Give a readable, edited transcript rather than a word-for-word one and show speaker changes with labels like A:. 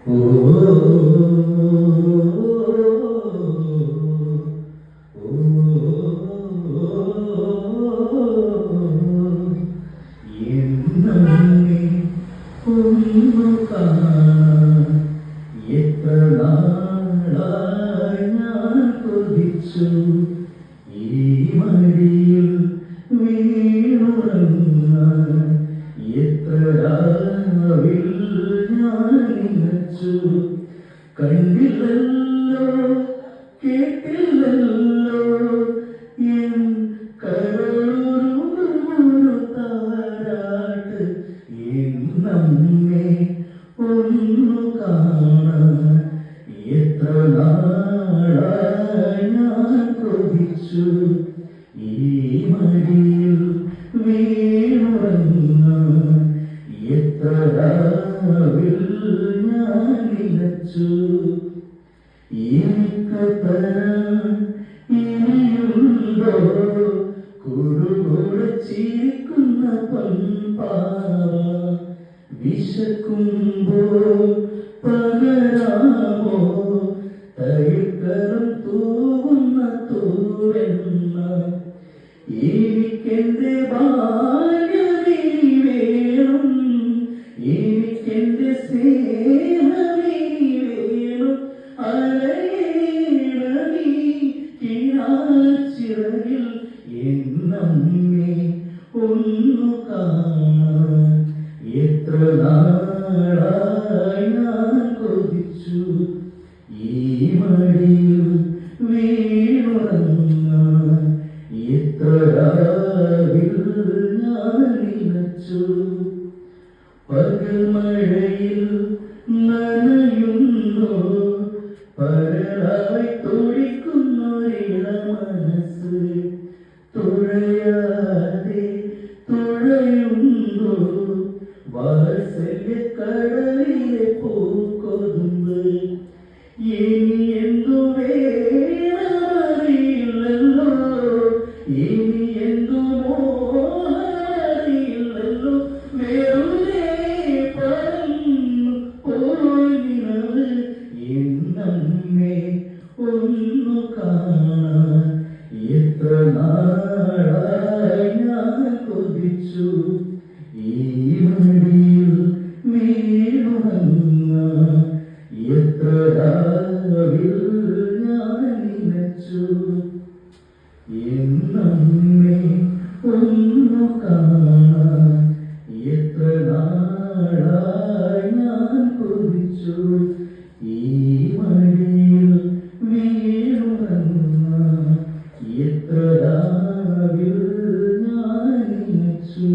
A: ഓ എന്നമ്മേ ഒന്നു കാണാൻ എത്ര നാളായി ഞാൻ കൊതിച്ചു. ഈ മടിയിൽ വീണുറങ്ങാൻ എത്ര രാവിൽ ഞാൻ നിനച്ചു. കണ്ടില്ലല്ലോ കേട്ടില്ലല്ലോ എൻ കരളൊരു താരാട്ട്. എന്നമ്മേ ഒന്നു കാണാൻ എത്ര നാളായി ഞാൻ കൊതിച്ചു. ഈ മടിയിൽ വീണുറങ്ങാൻ എത്ര രാവിൽ ഞാൻ നിനച്ചു. എനിക്ക് തരാൻ ഇനിയുണ്ടോ കുറുകൂടെ ചിരിക്കുന്ന പൊൻപാവ? വിശക്കുമ്പോൾ പകരാമോ തൈക്കരം തൂവുന്ന തൂവെണ്ണ? എനിക്കെന്റെ ബാല്യമേ വേണം, എനിക്കെന്റെ സ്നേഹമേ വേണം. അലയേണീ കിനാച്ചിറകിൽ എന്നമ്മേ ഒന്നു കാണാൻ എത്ര നാളായി ഞാൻ കൊതിച്ചു. ഈ മടിയിൽ വീണുറങ്ങാൻ എത്ര രാവിൽ ഞാൻ നിനച്ചു. പകൽമഴയിൽ നനയുന്നു പരലായി തുടിക്കുന്നൊരിള മനസ്സ്. തുഴയാതെ തുഴയുന്നു വാത്സല്യക്കടലിലെ പൂക്കൊതുമ്പ്. ഇനി എന്തു വേണമറിയില്ലല്ലോ, ഇനി എന്തു മോഹമറിയില്ലല്ലോ. വെറുതെ പറന്നു പോയി നിനവ്. എന്നമ്മേ ഒന്നു കാണാൻ എത്ര നാളായി ഞാൻ കൊതിച്ചു. ഈ മടിയിൽ വീണുറങ്ങാൻ എത്ര രാവിൽ ഞാൻ നിനച്ചു. എന്നമ്മേ ഒന്നു കാണാൻ എത്ര നാളായി ഞാൻ കൊതിച്ചു. ഈ മടിയിൽ വീണുറങ്ങാൻ എത്ര രാവിൽ ഞാൻ നിനച്ചു.